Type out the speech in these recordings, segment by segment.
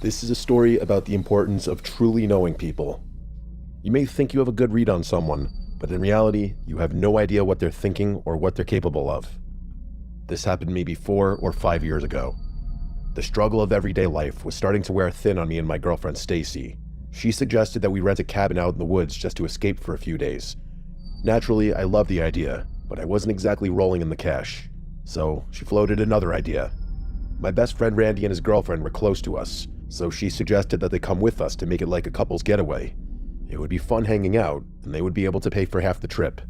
This is a story about the importance of truly knowing people. You may think you have a good read on someone, but in reality, you have no idea what they're thinking or what they're capable of. This happened maybe 4 or 5 years ago. The struggle of everyday life was starting to wear thin on me and my girlfriend Stacy. She suggested that we rent a cabin out in the woods just to escape for a few days. Naturally, I loved the idea, but I wasn't exactly rolling in the cash. So she floated another idea. My best friend Randy and his girlfriend were close to us, so she suggested that they come with us to make it like a couple's getaway. It would be fun hanging out, and they would be able to pay for half the trip.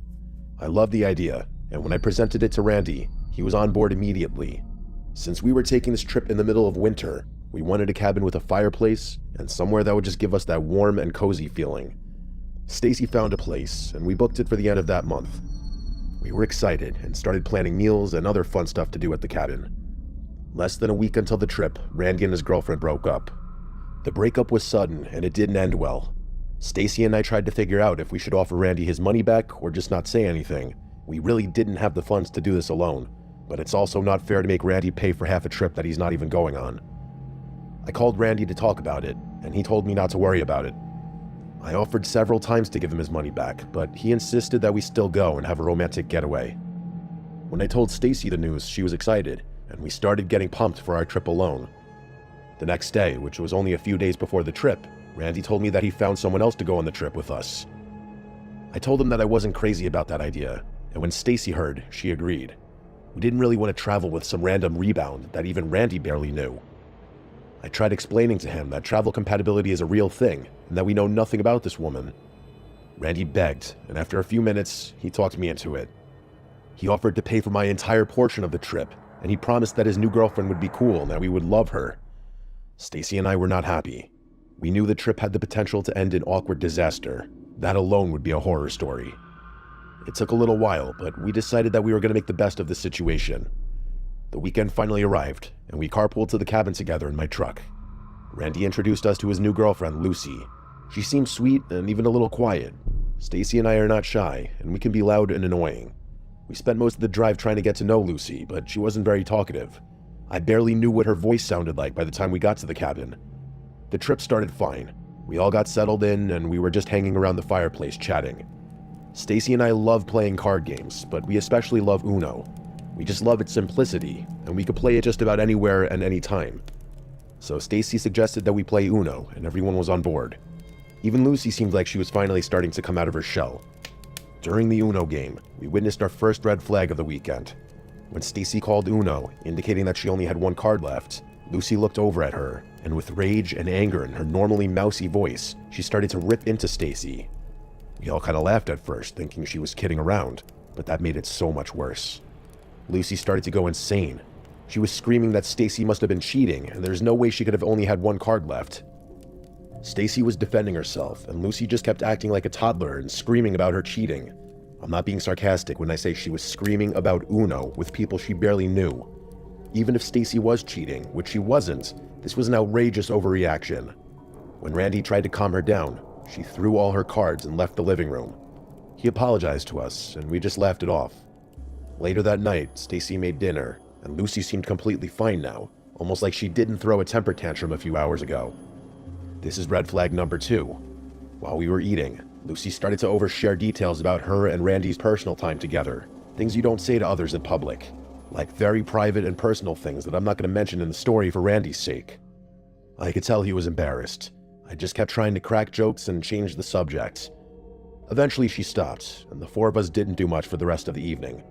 I loved the idea, and when I presented it to Randy, he was on board immediately. Since we were taking this trip in the middle of winter, we wanted a cabin with a fireplace and somewhere that would just give us that warm and cozy feeling. Stacy found a place, and we booked it for the end of that month. We were excited and started planning meals and other fun stuff to do at the cabin. Less than a week until the trip, Randy and his girlfriend broke up. The breakup was sudden, and it didn't end well. Stacy and I tried to figure out if we should offer Randy his money back or just not say anything. We really didn't have the funds to do this alone, but it's also not fair to make Randy pay for half a trip that he's not even going on. I called Randy to talk about it, and he told me not to worry about it. I offered several times to give him his money back, but he insisted that we still go and have a romantic getaway. When I told Stacy the news, she was excited, and we started getting pumped for our trip alone. The next day, which was only a few days before the trip, Randy told me that he found someone else to go on the trip with us. I told him that I wasn't crazy about that idea, and when Stacy heard, she agreed. We didn't really want to travel with some random rebound that even Randy barely knew. I tried explaining to him that travel compatibility is a real thing, and that we know nothing about this woman. Randy begged, and after a few minutes, he talked me into it. He offered to pay for my entire portion of the trip, and he promised that his new girlfriend would be cool and that we would love her. Stacy and I were not happy. We knew the trip had the potential to end in awkward disaster. That alone would be a horror story. It took a little while, but we decided that we were going to make the best of the situation. The weekend finally arrived, and we carpooled to the cabin together in my truck. Randy introduced us to his new girlfriend, Lucy. She seemed sweet and even a little quiet. Stacy and I are not shy, and we can be loud and annoying. We spent most of the drive trying to get to know Lucy, but she wasn't very talkative. I barely knew what her voice sounded like by the time we got to the cabin. The trip started fine. We all got settled in, and we were just hanging around the fireplace chatting. Stacy and I love playing card games, but we especially love Uno. We just love its simplicity, and we could play it just about anywhere and anytime. So Stacy suggested that we play Uno, and everyone was on board. Even Lucy seemed like she was finally starting to come out of her shell. During the Uno game, we witnessed our first red flag of the weekend. When Stacy called Uno, indicating that she only had one card left, Lucy looked over at her, and with rage and anger in her normally mousy voice, she started to rip into Stacy. We all kind of laughed at first, thinking she was kidding around, but that made it so much worse. Lucy started to go insane. She was screaming that Stacy must have been cheating, and there's no way she could have only had one card left. Stacy was defending herself, and Lucy just kept acting like a toddler and screaming about her cheating. I'm not being sarcastic when I say she was screaming about Uno with people she barely knew. Even if Stacy was cheating, which she wasn't, this was an outrageous overreaction. When Randy tried to calm her down, she threw all her cards and left the living room. He apologized to us, and we just laughed it off. Later that night, Stacy made dinner, and Lucy seemed completely fine now, almost like she didn't throw a temper tantrum a few hours ago. This is red flag number 2. While we were eating, Lucy started to overshare details about her and Randy's personal time together, things you don't say to others in public, like very private and personal things that I'm not going to mention in the story for Randy's sake. I could tell he was embarrassed. I just kept trying to crack jokes and change the subject. Eventually she stopped, and the 4 of us didn't do much for the rest of the evening.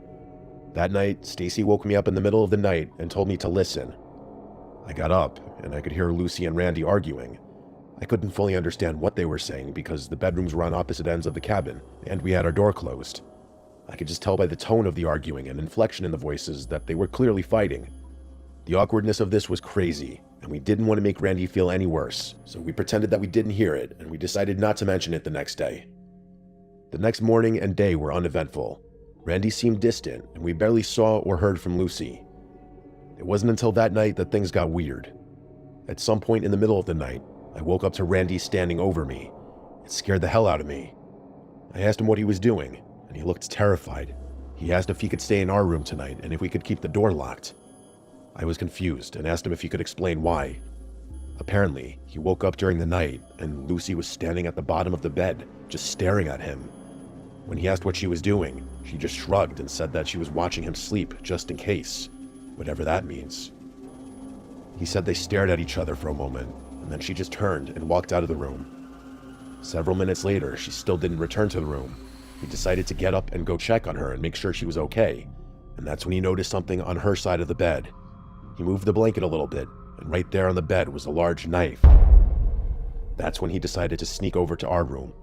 That night, Stacy woke me up in the middle of the night and told me to listen. I got up, and I could hear Lucy and Randy arguing. I couldn't fully understand what they were saying because the bedrooms were on opposite ends of the cabin, and we had our door closed. I could just tell by the tone of the arguing and inflection in the voices that they were clearly fighting. The awkwardness of this was crazy, and we didn't want to make Randy feel any worse, so we pretended that we didn't hear it, and we decided not to mention it the next day. The next morning and day were uneventful. Randy seemed distant, and we barely saw or heard from Lucy. It wasn't until that night that things got weird. At some point in the middle of the night, I woke up to Randy standing over me. It scared the hell out of me. I asked him what he was doing, and he looked terrified. He asked if he could stay in our room tonight and if we could keep the door locked. I was confused and asked him if he could explain why. Apparently, he woke up during the night and Lucy was standing at the bottom of the bed, just staring at him. When he asked what she was doing, she just shrugged and said that she was watching him sleep just in case, whatever that means. He said they stared at each other for a moment, and then she just turned and walked out of the room. Several minutes later, she still didn't return to the room. He decided to get up and go check on her and make sure she was okay, and that's when he noticed something on her side of the bed. He moved the blanket a little bit, and right there on the bed was a large knife. That's when he decided to sneak over to our room.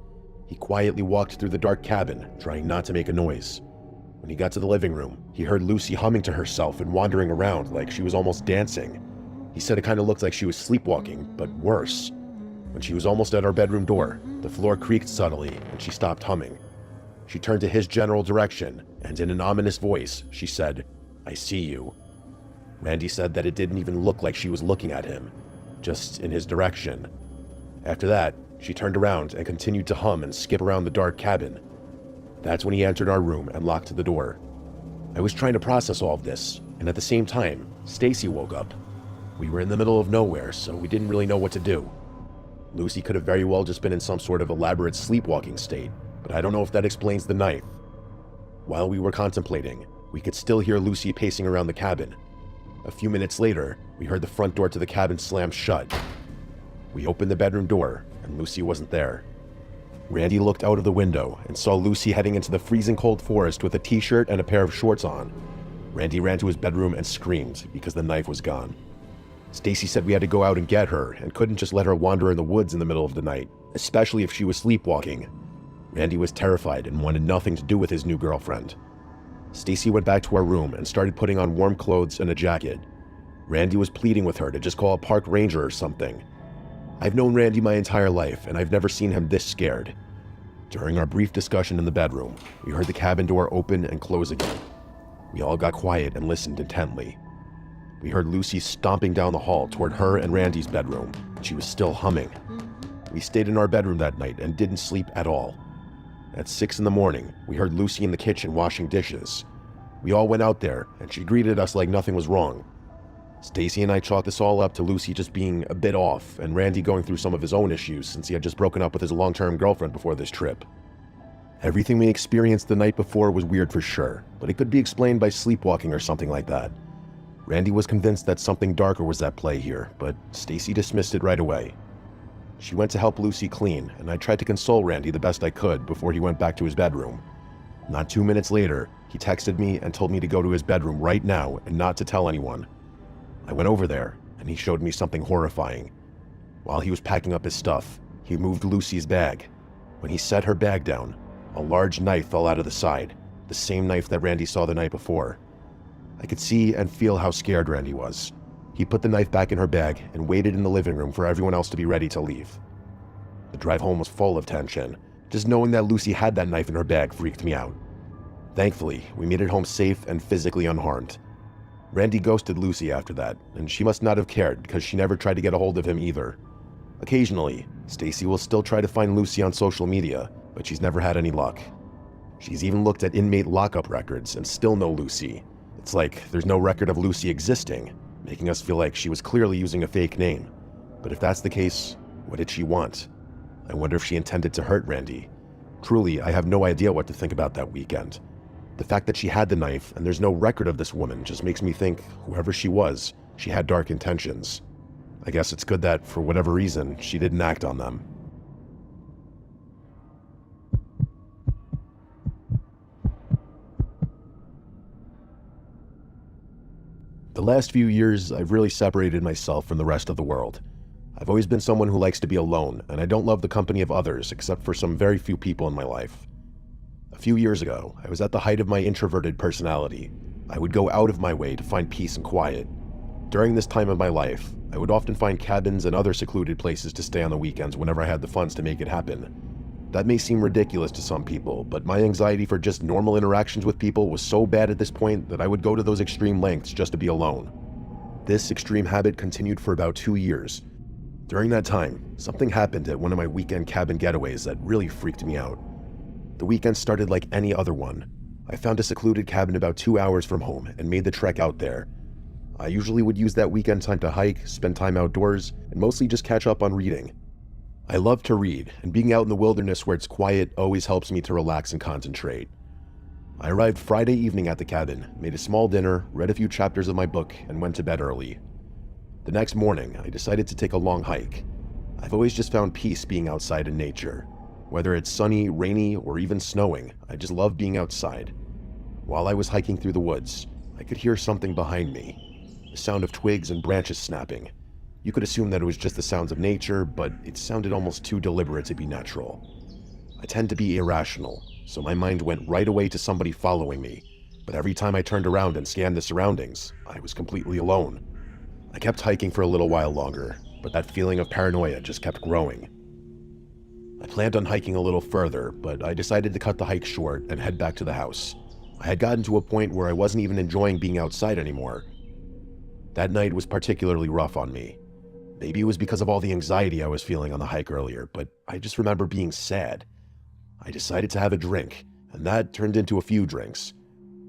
He quietly walked through the dark cabin, trying not to make a noise. When he got to the living room, he heard Lucy humming to herself and wandering around like she was almost dancing. He said it kind of looked like she was sleepwalking, but worse. When she was almost at our bedroom door, the floor creaked subtly and she stopped humming. She turned to his general direction, and in an ominous voice, she said, "I see you." Randy said that it didn't even look like she was looking at him, just in his direction. After that, she turned around and continued to hum and skip around the dark cabin. That's when he entered our room and locked the door. I was trying to process all of this, and at the same time, Stacy woke up. We were in the middle of nowhere, so we didn't really know what to do. Lucy could have very well just been in some sort of elaborate sleepwalking state, but I don't know if that explains the knife. While we were contemplating, we could still hear Lucy pacing around the cabin. A few minutes later, we heard the front door to the cabin slam shut. We opened the bedroom door, and Lucy wasn't there. Randy looked out of the window and saw Lucy heading into the freezing cold forest with a t-shirt and a pair of shorts on. Randy ran to his bedroom and screamed because the knife was gone. Stacy said we had to go out and get her and couldn't just let her wander in the woods in the middle of the night, especially if she was sleepwalking. Randy was terrified and wanted nothing to do with his new girlfriend. Stacy went back to our room and started putting on warm clothes and a jacket. Randy was pleading with her to just call a park ranger or something. I've known Randy my entire life, and I've never seen him this scared. During our brief discussion in the bedroom, we heard the cabin door open and close again. We all got quiet and listened intently. We heard Lucy stomping down the hall toward her and Randy's bedroom. She was still humming. We stayed in our bedroom that night and didn't sleep at all. At 6 in the morning, we heard Lucy in the kitchen washing dishes. We all went out there, and she greeted us like nothing was wrong. Stacy and I chalked this all up to Lucy just being a bit off, and Randy going through some of his own issues since he had just broken up with his long-term girlfriend before this trip. Everything we experienced the night before was weird for sure, but it could be explained by sleepwalking or something like that. Randy was convinced that something darker was at play here, but Stacy dismissed it right away. She went to help Lucy clean, and I tried to console Randy the best I could before he went back to his bedroom. Not 2 minutes later, he texted me and told me to go to his bedroom right now and not to tell anyone. I went over there, and he showed me something horrifying. While he was packing up his stuff, he moved Lucy's bag. When he set her bag down, a large knife fell out of the side, the same knife that Randy saw the night before. I could see and feel how scared Randy was. He put the knife back in her bag and waited in the living room for everyone else to be ready to leave. The drive home was full of tension. Just knowing that Lucy had that knife in her bag freaked me out. Thankfully, we made it home safe and physically unharmed. Randy ghosted Lucy after that, and she must not have cared because she never tried to get a hold of him either. Occasionally, Stacy will still try to find Lucy on social media, but she's never had any luck. She's even looked at inmate lockup records and still no Lucy. It's like there's no record of Lucy existing, making us feel like she was clearly using a fake name. But if that's the case, what did she want? I wonder if she intended to hurt Randy. Truly, I have no idea what to think about that weekend. The fact that she had the knife and there's no record of this woman just makes me think whoever she was, she had dark intentions. I guess it's good that, for whatever reason, she didn't act on them. The last few years, I've really separated myself from the rest of the world. I've always been someone who likes to be alone, and I don't love the company of others except for some very few people in my life. A few years ago, I was at the height of my introverted personality. I would go out of my way to find peace and quiet. During this time of my life, I would often find cabins and other secluded places to stay on the weekends whenever I had the funds to make it happen. That may seem ridiculous to some people, but my anxiety for just normal interactions with people was so bad at this point that I would go to those extreme lengths just to be alone. This extreme habit continued for about 2 years. During that time, something happened at one of my weekend cabin getaways that really freaked me out. The weekend started like any other one. I found a secluded cabin about 2 hours from home and made the trek out there. I usually would use that weekend time to hike, spend time outdoors, and mostly just catch up on reading. I love to read, and being out in the wilderness where it's quiet always helps me to relax and concentrate. I arrived Friday evening at the cabin, made a small dinner, read a few chapters of my book, and went to bed early. The next morning, I decided to take a long hike. I've always just found peace being outside in nature. Whether it's sunny, rainy, or even snowing, I just love being outside. While I was hiking through the woods, I could hear something behind me, the sound of twigs and branches snapping. You could assume that it was just the sounds of nature, but it sounded almost too deliberate to be natural. I tend to be irrational, so my mind went right away to somebody following me, but every time I turned around and scanned the surroundings, I was completely alone. I kept hiking for a little while longer, but that feeling of paranoia just kept growing. I planned on hiking a little further, but I decided to cut the hike short and head back to the house. I had gotten to a point where I wasn't even enjoying being outside anymore. That night was particularly rough on me. Maybe it was because of all the anxiety I was feeling on the hike earlier, but I just remember being sad. I decided to have a drink, and that turned into a few drinks.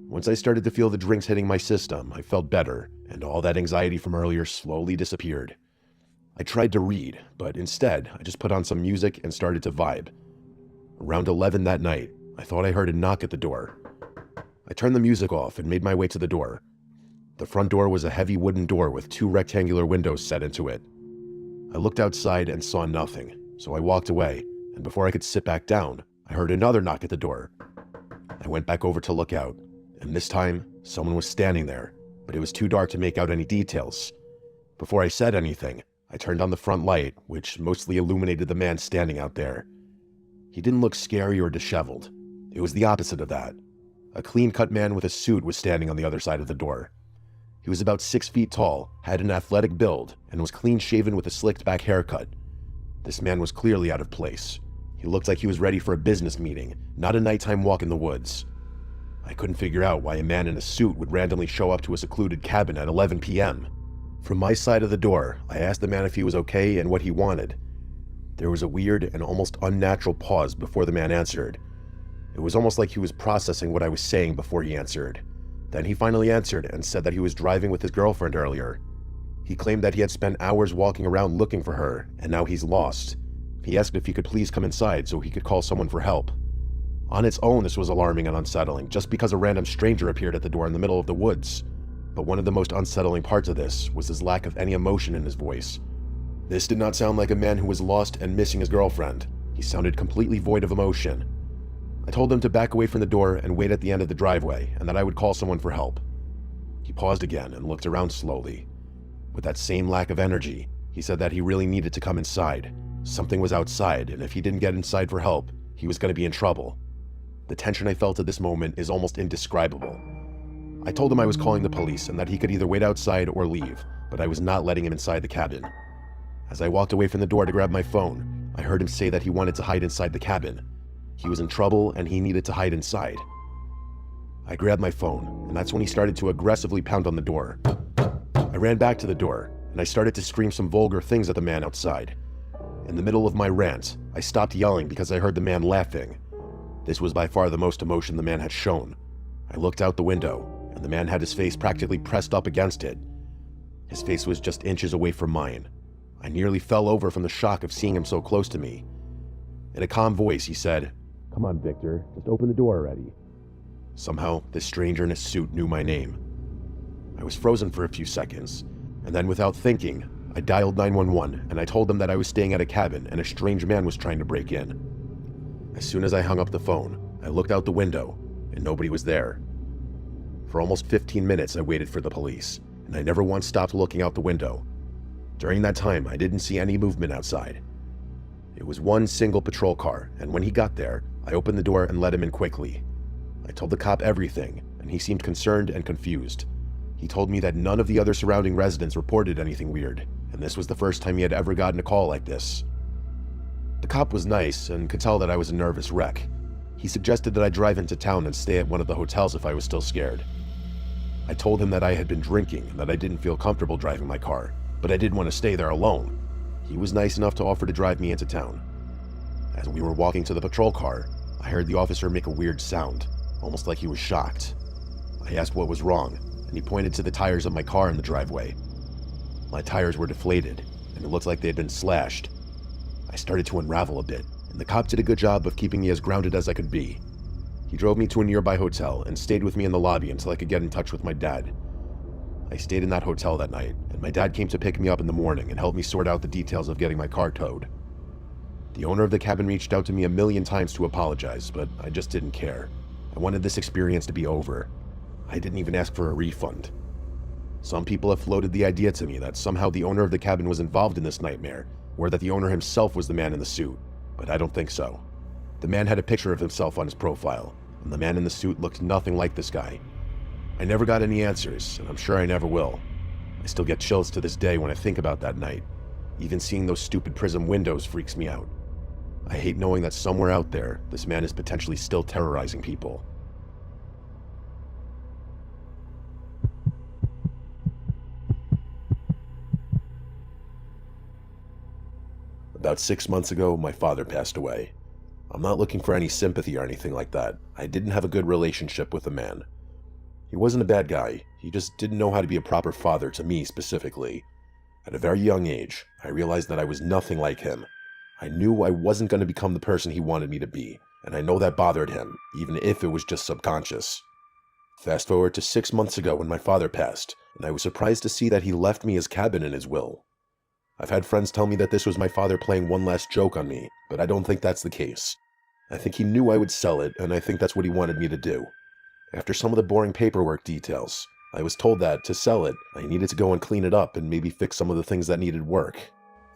Once I started to feel the drinks hitting my system, I felt better, and all that anxiety from earlier slowly disappeared. I tried to read, but instead, I just put on some music and started to vibe. Around 11 that night, I thought I heard a knock at the door. I turned the music off and made my way to the door. The front door was a heavy wooden door with 2 rectangular windows set into it. I looked outside and saw nothing, so I walked away, and before I could sit back down, I heard another knock at the door. I went back over to look out, and this time, someone was standing there, but it was too dark to make out any details. Before I said anything, I turned on the front light, which mostly illuminated the man standing out there. He didn't look scary or disheveled. It was the opposite of that. A clean-cut man with a suit was standing on the other side of the door. He was about 6 feet tall, had an athletic build, and was clean-shaven with a slicked-back haircut. This man was clearly out of place. He looked like he was ready for a business meeting, not a nighttime walk in the woods. I couldn't figure out why a man in a suit would randomly show up to a secluded cabin at 11 p.m. From my side of the door, I asked the man if he was okay and what he wanted. There was a weird and almost unnatural pause before the man answered. It was almost like he was processing what I was saying before he answered. Then he finally answered and said that he was driving with his girlfriend earlier. He claimed that he had spent hours walking around looking for her, and now he's lost. He asked if he could please come inside so he could call someone for help. On its own, this was alarming and unsettling, just because a random stranger appeared at the door in the middle of the woods. But one of the most unsettling parts of this was his lack of any emotion in his voice. This did not sound like a man who was lost and missing his girlfriend. He sounded completely void of emotion. I told him to back away from the door and wait at the end of the driveway, and that I would call someone for help. He paused again and looked around slowly. With that same lack of energy, he said that he really needed to come inside. Something was outside, and if he didn't get inside for help, he was going to be in trouble. The tension I felt at this moment is almost indescribable. I told him I was calling the police and that he could either wait outside or leave, but I was not letting him inside the cabin. As I walked away from the door to grab my phone, I heard him say that he wanted to hide inside the cabin. He was in trouble and he needed to hide inside. I grabbed my phone, and that's when he started to aggressively pound on the door. I ran back to the door, and I started to scream some vulgar things at the man outside. In the middle of my rant, I stopped yelling because I heard the man laughing. This was by far the most emotion the man had shown. I looked out the window, and the man had his face practically pressed up against it. His face was just inches away from mine. I nearly fell over from the shock of seeing him so close to me. In a calm voice, he said, "Come on, Victor, just open the door already." Somehow, this stranger in a suit knew my name. I was frozen for a few seconds, and then without thinking, I dialed 911 and I told them that I was staying at a cabin and a strange man was trying to break in. As soon as I hung up the phone, I looked out the window, and nobody was there. For almost 15 minutes, I waited for the police, and I never once stopped looking out the window. During that time, I didn't see any movement outside. It was one single patrol car, and when he got there, I opened the door and let him in quickly. I told the cop everything, and he seemed concerned and confused. He told me that none of the other surrounding residents reported anything weird, and this was the first time he had ever gotten a call like this. The cop was nice and could tell that I was a nervous wreck. He suggested that I drive into town and stay at one of the hotels if I was still scared. I told him that I had been drinking and that I didn't feel comfortable driving my car, but I didn't want to stay there alone. He was nice enough to offer to drive me into town. As we were walking to the patrol car, I heard the officer make a weird sound, almost like he was shocked. I asked what was wrong, and he pointed to the tires of my car in the driveway. My tires were deflated, and it looked like they had been slashed. I started to unravel a bit, and the cop did a good job of keeping me as grounded as I could be. He drove me to a nearby hotel and stayed with me in the lobby until I could get in touch with my dad. I stayed in that hotel that night, and my dad came to pick me up in the morning and helped me sort out the details of getting my car towed. The owner of the cabin reached out to me a million times to apologize, but I just didn't care. I wanted this experience to be over. I didn't even ask for a refund. Some people have floated the idea to me that somehow the owner of the cabin was involved in this nightmare, or that the owner himself was the man in the suit, but I don't think so. The man had a picture of himself on his profile, and the man in the suit looked nothing like this guy. I never got any answers, and I'm sure I never will. I still get chills to this day when I think about that night. Even seeing those stupid prism windows freaks me out. I hate knowing that somewhere out there, this man is potentially still terrorizing people. About 6 months ago, my father passed away. I'm not looking for any sympathy or anything like that. I didn't have a good relationship with the man. He wasn't a bad guy, he just didn't know how to be a proper father to me specifically. At a very young age, I realized that I was nothing like him. I knew I wasn't going to become the person he wanted me to be, and I know that bothered him, even if it was just subconscious. Fast forward to 6 months ago when my father passed, and I was surprised to see that he left me his cabin in his will. I've had friends tell me that this was my father playing one last joke on me, but I don't think that's the case. I think he knew I would sell it, and I think that's what he wanted me to do. After some of the boring paperwork details, I was told that, to sell it, I needed to go and clean it up and maybe fix some of the things that needed work.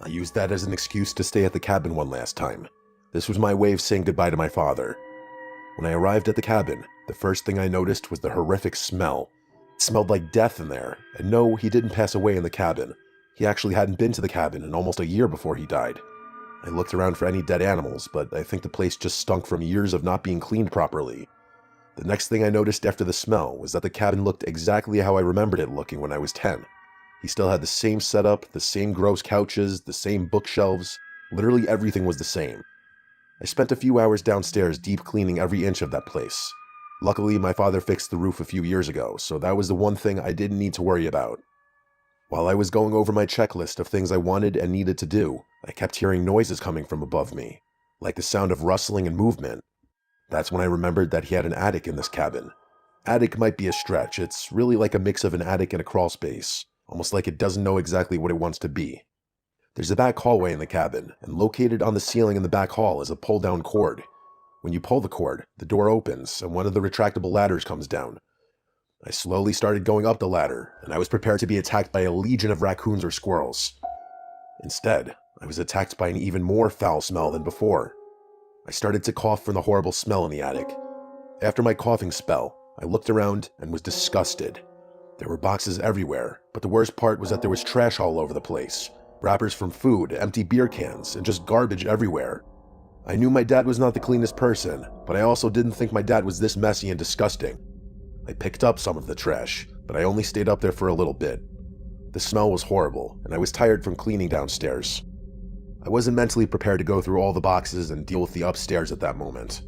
I used that as an excuse to stay at the cabin one last time. This was my way of saying goodbye to my father. When I arrived at the cabin, the first thing I noticed was the horrific smell. It smelled like death in there, and no, he didn't pass away in the cabin. He actually hadn't been to the cabin in almost a year before he died. I looked around for any dead animals, but I think the place just stunk from years of not being cleaned properly. The next thing I noticed after the smell was that the cabin looked exactly how I remembered it looking when I was 10. He still had the same setup, the same gross couches, the same bookshelves. Literally everything was the same. I spent a few hours downstairs deep cleaning every inch of that place. Luckily, my father fixed the roof a few years ago, so that was the one thing I didn't need to worry about. While I was going over my checklist of things I wanted and needed to do, I kept hearing noises coming from above me, like the sound of rustling and movement. That's when I remembered that he had an attic in this cabin. Attic might be a stretch, it's really like a mix of an attic and a crawl space, almost like it doesn't know exactly what it wants to be. There's a back hallway in the cabin, and located on the ceiling in the back hall is a pull-down cord. When you pull the cord, the door opens, and one of the retractable ladders comes down. I slowly started going up the ladder, and I was prepared to be attacked by a legion of raccoons or squirrels. Instead, I was attacked by an even more foul smell than before. I started to cough from the horrible smell in the attic. After my coughing spell, I looked around and was disgusted. There were boxes everywhere, but the worst part was that there was trash all over the place. Wrappers from food, empty beer cans, and just garbage everywhere. I knew my dad was not the cleanest person, but I also didn't think my dad was this messy and disgusting. I picked up some of the trash, but I only stayed up there for a little bit. The smell was horrible, and I was tired from cleaning downstairs. I wasn't mentally prepared to go through all the boxes and deal with the upstairs at that moment.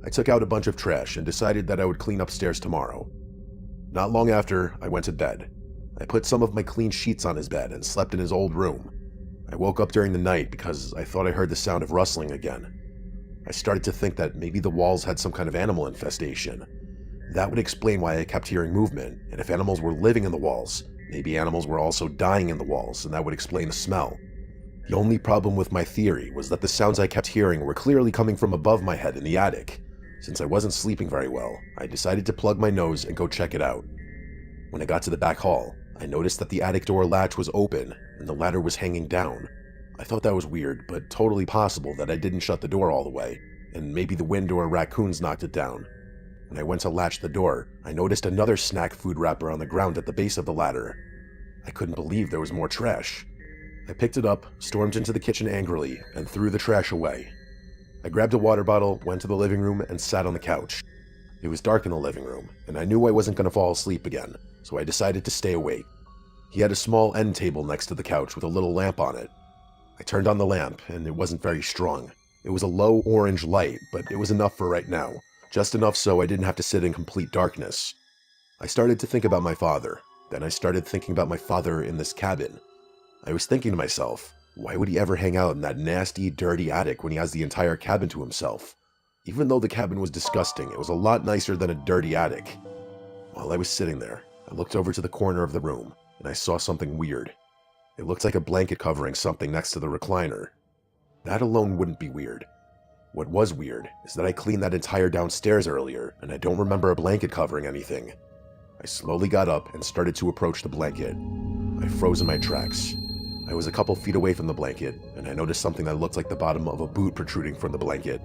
I took out a bunch of trash and decided that I would clean upstairs tomorrow. Not long after, I went to bed. I put some of my clean sheets on his bed and slept in his old room. I woke up during the night because I thought I heard the sound of rustling again. I started to think that maybe the walls had some kind of animal infestation. That would explain why I kept hearing movement, and if animals were living in the walls, maybe animals were also dying in the walls, and that would explain the smell. The only problem with my theory was that the sounds I kept hearing were clearly coming from above my head in the attic. Since I wasn't sleeping very well, I decided to plug my nose and go check it out. When I got to the back hall, I noticed that the attic door latch was open, and the ladder was hanging down. I thought that was weird, but totally possible that I didn't shut the door all the way, and maybe the wind or raccoons knocked it down. When I went to latch the door, I noticed another snack food wrapper on the ground at the base of the ladder. I couldn't believe there was more trash. I picked it up, stormed into the kitchen angrily, and threw the trash away. I grabbed a water bottle, went to the living room, and sat on the couch. It was dark in the living room, and I knew I wasn't going to fall asleep again, so I decided to stay awake. He had a small end table next to the couch with a little lamp on it. I turned on the lamp, and it wasn't very strong. It was a low orange light, but it was enough for right now. Just enough so I didn't have to sit in complete darkness. I started to think about my father. Then I started thinking about my father in this cabin. I was thinking to myself, why would he ever hang out in that nasty, dirty attic when he has the entire cabin to himself? Even though the cabin was disgusting, it was a lot nicer than a dirty attic. While I was sitting there, I looked over to the corner of the room, and I saw something weird. It looked like a blanket covering something next to the recliner. That alone wouldn't be weird. What was weird is that I cleaned that entire downstairs earlier, and I don't remember a blanket covering anything. I slowly got up and started to approach the blanket. I froze in my tracks. I was a couple feet away from the blanket, and I noticed something that looked like the bottom of a boot protruding from the blanket.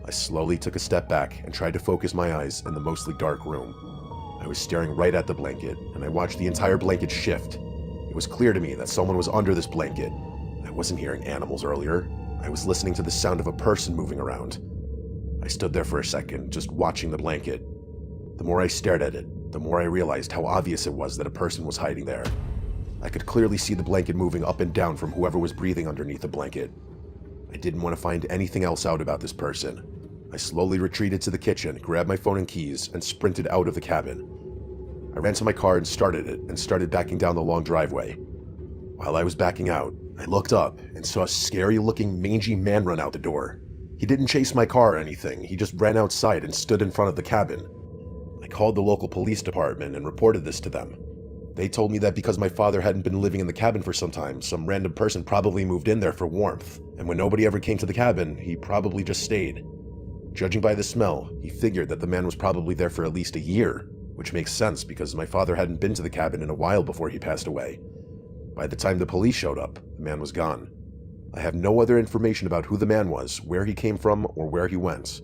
I slowly took a step back and tried to focus my eyes in the mostly dark room. I was staring right at the blanket, and I watched the entire blanket shift. It was clear to me that someone was under this blanket. I wasn't hearing animals earlier. I was listening to the sound of a person moving around. I stood there for a second, just watching the blanket. The more I stared at it, the more I realized how obvious it was that a person was hiding there. I could clearly see the blanket moving up and down from whoever was breathing underneath the blanket. I didn't want to find anything else out about this person. I slowly retreated to the kitchen, grabbed my phone and keys, and sprinted out of the cabin. I ran to my car and started backing down the long driveway. While I was backing out, I looked up and saw a scary-looking, mangy man run out the door. He didn't chase my car or anything, he just ran outside and stood in front of the cabin. I called the local police department and reported this to them. They told me that because my father hadn't been living in the cabin for some time, some random person probably moved in there for warmth, and when nobody ever came to the cabin, he probably just stayed. Judging by the smell, he figured that the man was probably there for at least a year, which makes sense because my father hadn't been to the cabin in a while before he passed away. By the time the police showed up, the man was gone. I have no other information about who the man was, where he came from, or where he went.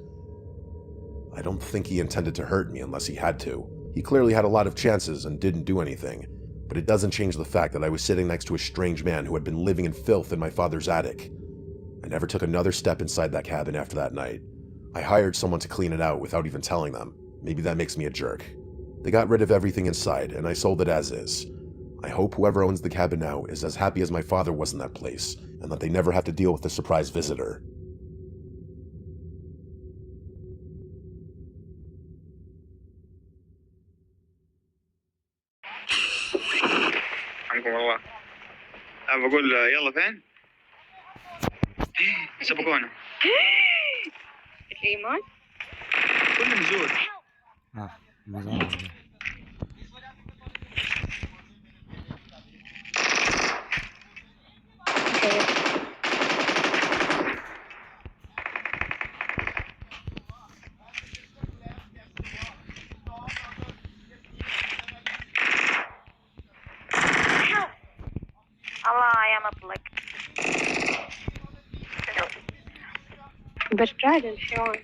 I don't think he intended to hurt me unless he had to. He clearly had a lot of chances and didn't do anything, but it doesn't change the fact that I was sitting next to a strange man who had been living in filth in my father's attic. I never took another step inside that cabin after that night. I hired someone to clean it out without even telling them. Maybe that makes me a jerk. They got rid of everything inside, and I sold it as is. I hope whoever owns the cabin now is as happy as my father was in that place, and that they never have to deal with a surprise visitor. والله بقول يلا فين؟ سبقونا الايمان كل نزول مزارع الله يا مطلق براد الحيوان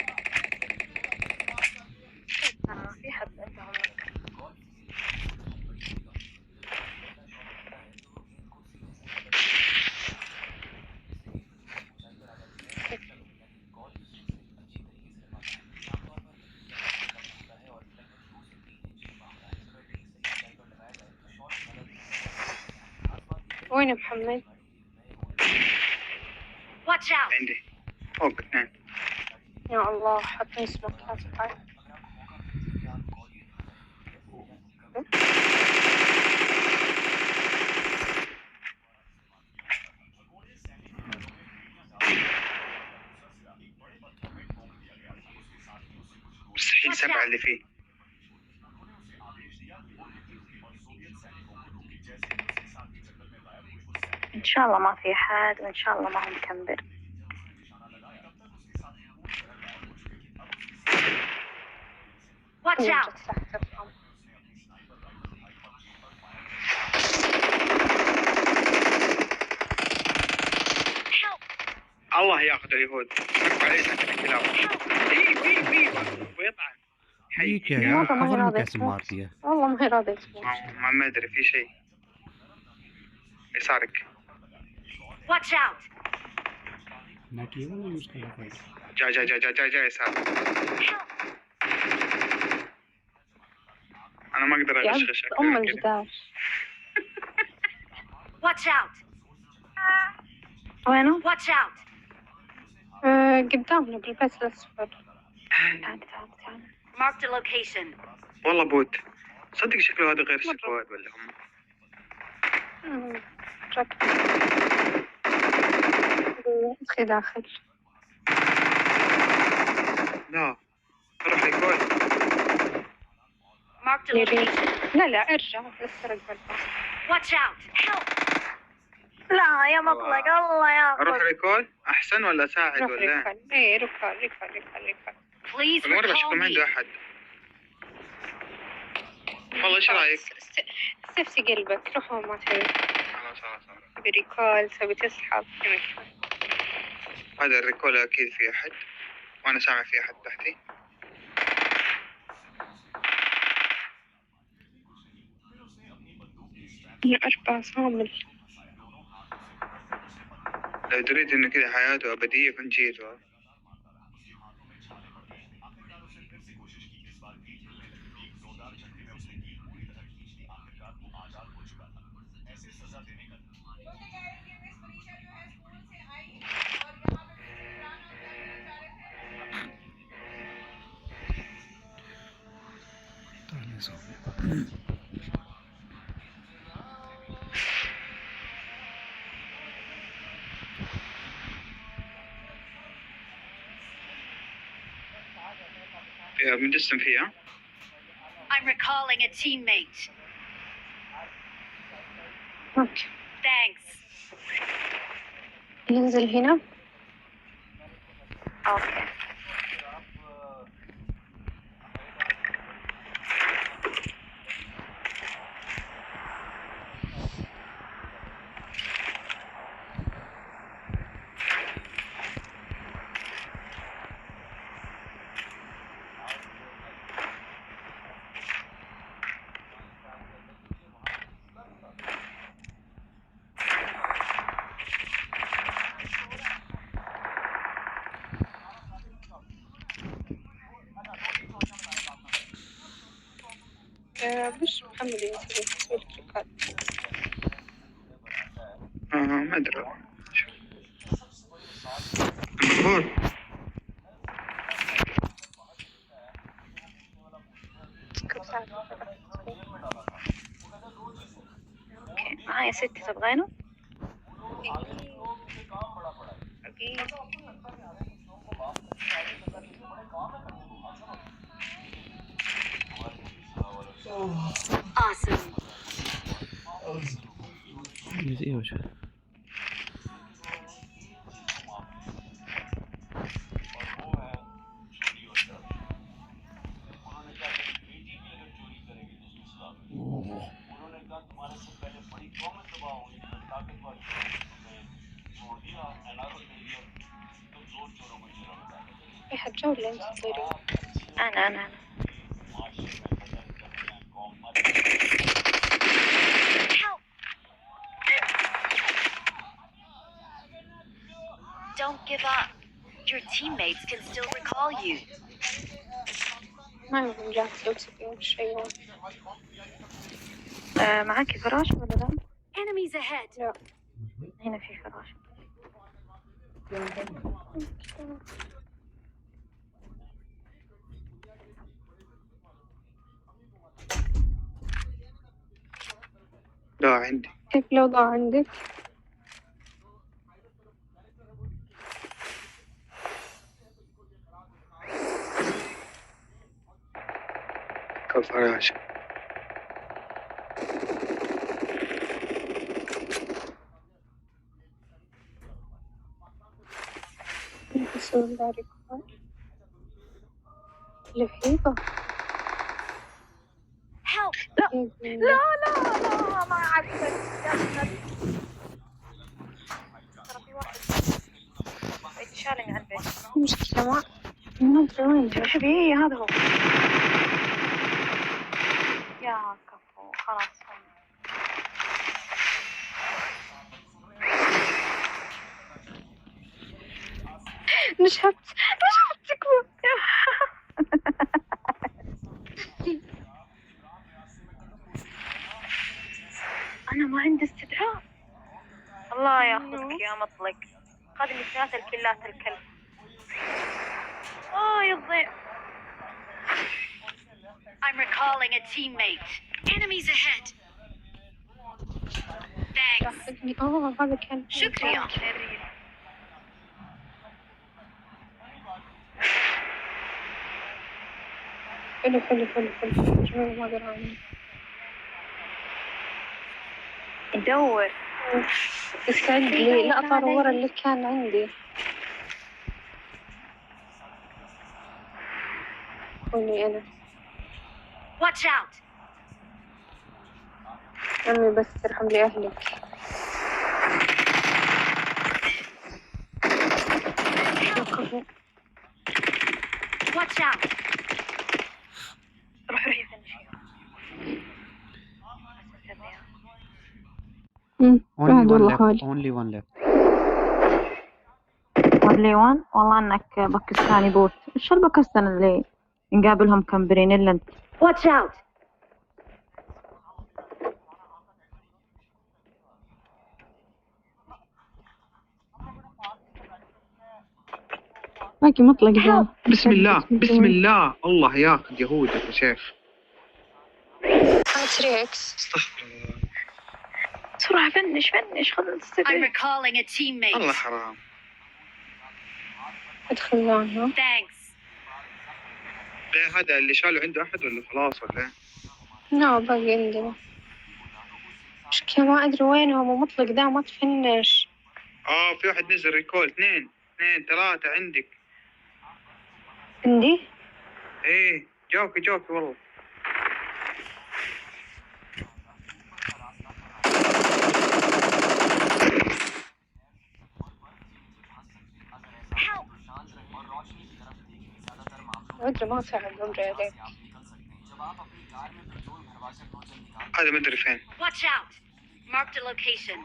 في حد انت عمرك وين محمد؟ عندي فوق اثنين. يا الله حطني اسمك لا تفعل مستحيل 7 اللي فيه. إن شاء الله ما في حد وإن شاء الله ما هو مكمبر. Watch out! الله ياخذ اليهود. حق عليه سكت الكلاب. في ويطعن. حي. والله ما هي راضي اسمه. والله ما هي راضي اسمه. ما أدري في شيء. يسارك. Watch out! جا يسار. أنا ما أقدر أغشش. أم الجدار. Watch out! وينه؟ Watch out! قدامنا بالبيت الأصفر. تعال. Mark the location. والله بوت. صدق شكله هذا غير سكواد ولا هم؟ ادخل داخل. لا روح ريكول. لا ارجع بس رجع. Watch out! Help! لا يا مطلق الله يا اروح ريكول احسن ولا اساعد روح ولا؟ ركال. ايه ركال. Please المرة recall شكله ما عنده me. احد. والله ايش رايك؟ استفتي قلبك. روح ما تبي. خلاص بريكول تبي تسحب. هذا الريكول اكيد في احد وانا سامع في احد تحتي. يا 4 صامل. لو تريد انه كذا حياته ابدية فنجيله. يا بندسم فيها. I'm recalling a teammate. اوكي. Thanks. ننزل هنا. اوكي وش محمد يسوي ركال. ما ادري. مقبول. كم ساعة؟ اوكي معايا 6 تبغينه؟ أكيد. Awesome. ايه حتجاوب ولا انت تصيري؟ انا Help! Don't give up. Your teammates can still recall you. ما عندهم جاكس أكسجين شيء. معاكي فراش ولا لا؟ Enemies ahead. لا. هنا في فراش. لا عندي. كيف لو ضاع عندك؟ كفراش. يحسون ذلك لهيبة. Help! لا ما عرفت. ترى في واحد يتشالني عن البيت. مشكلة ما أدري وين جا. شوفي هذا هو. يا كفو خلاص. نشهت تكفى. أنا ما عندي استدعاء. الله ياخذك يا مطلق. خذني 3 الكلات الكلب. يضيع. I'm recalling recalling a teammate. Enemies ahead. Thanks. لاحقني هذا كان شكرا. حلو حلو حلو حلو شو ما أقدر عنه يدور استعد لي لا طار ورا اللي كان عندي قولي أنا Watch out. عمي بس ترحم لي أهلك Watch out. روحي فنشي Only بعد one والله left. خالي Only one left. ليوان والله انك باكستاني بوت ايش الباكستان اللي نقابلهم كمبرين الا انت Watch out. باقي مطلق ذا بسم الله بسم الله الله ياخذ يهودك يا شيخ. أنا 3 إكس استغفر الله. بسرعة فنش خذ I'm السبب recalling a teammate. الله حرام. أدخل معها Thanks. ليه هذا اللي شالوا عنده أحد ولا خلاص ولا إيه؟ لا باقي عندنا مشكلة ما أدري وينهم ومطلق ذا ما تفنش في واحد نزل ريكول. اثنين 3 عندك. عندي إيه جوكي والله. Help. أدري ما صعب أمري عليك هذا ما أدري فين. Watch out. Marked a location.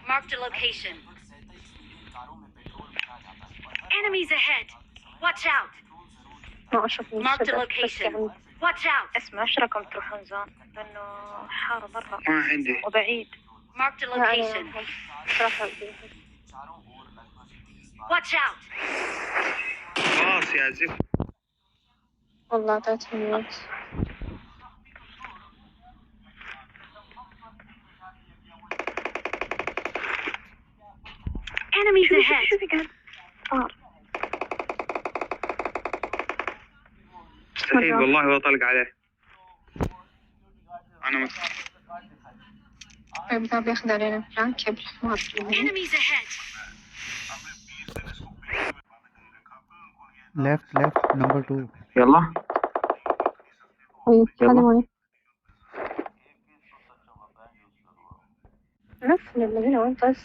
Marked a location. Enemies ahead. Watch out. ما أشوف Marked a الشباب بس location. يعني Watch out. اسمع ايش رايكم تروحون زون لانه حار برا ما عندي. وبعيد Marked a يعني location. صراحة بدي. Watch out. خلاص يا زفت. والله أعطيتهم موت Enemies ahead. شوفي قاعد صار مستحيل والله هو طلق عليه. أنا طيب ذا بياخذ علينا فرانك يا بالحمار Enemies ahead. Left. Number 2. يلا. طيب خلوني نفس اللي هنا وين بس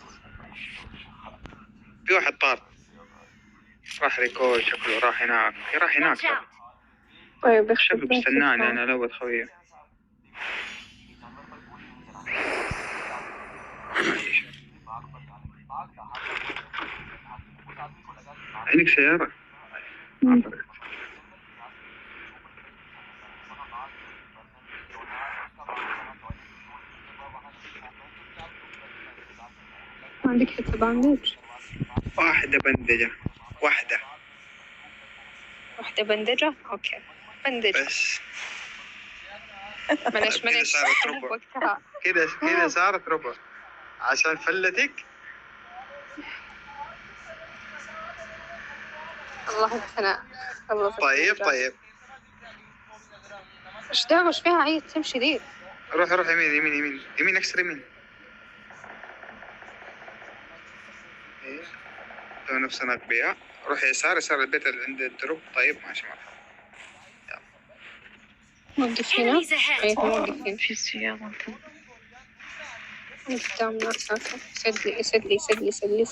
في واحد طار. راح ريكول شكله راح هناك. Watch out. طيب شكله بستناني أنا لو خويه. عندك سيارة؟ عندك حتى باندج واحدة بندجة. واحدة بندجة أوكي بندجة بس. معلش كذا صارت ربع. وقتها كذا صارت ربع عشان فلتك. الله أنا خلصت طيب إيش دعوة إيش فيها عيد تمشي دي روح يمين اكسر يمين. ايه لو نفسنا اغبياء. روح يسار البيت اللي عند الدروب. طيب ماشي موقف هنا Enemies ahead. أيه موقفين في السيارة قدامنا ساكن سد لي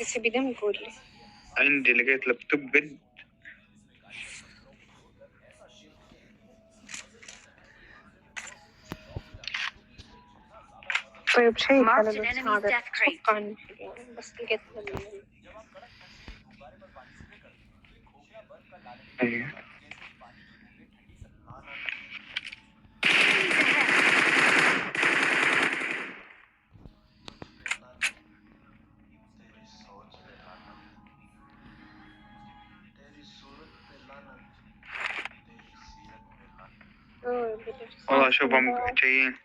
بس بدم قول لي عندي لقيت لابتوب قد. طيب شيء Marked على an بس enemy's هذا death crate. أتوقع إنه بس لقيت ايه والله أشوفهم جايين.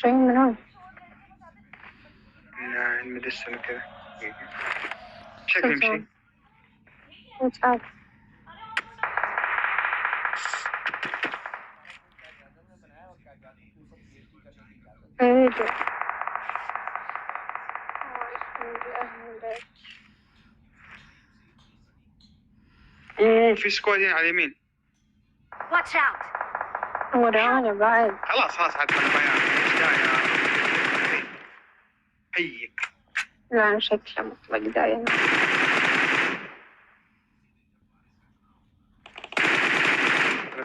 جايين من وين؟ من المدرسة كذا. شكل يمشي. مش عارف. أيوة. أوه في سكوادين على اليمين. Watch out! ورانا بعد. خلاص عاد البيان. إيش داير؟ هيك. لا أنا شكله مطلق دايما.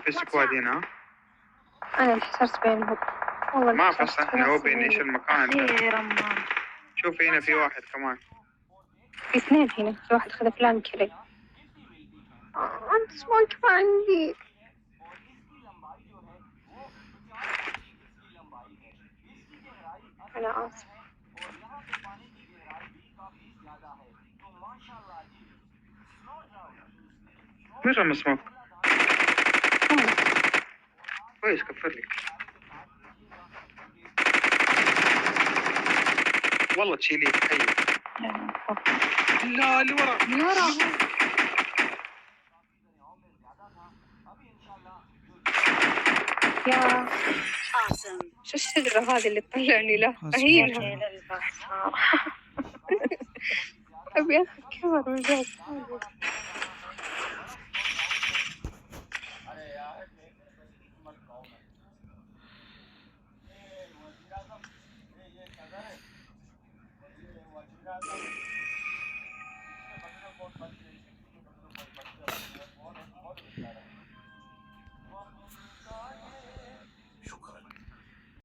في سكوادين ها؟ أنا انحسرت بينهم. والله ما انحسرت فصل احنا هو بين ايش المكان ده. خير أمار. شوف هنا في واحد كمان. في اثنين هنا، في واحد خذ فلان كذا. أنت سموك عندي. أنا آسف. مين رمى سموك؟ كويس كفر لي. والله تشيلي هي. لا اللي ورا. يا Awesome. شو الشجرة هذه اللي تطلعني له؟ أهينها. إلى البصر. أبي أخذ كاميرا من جد.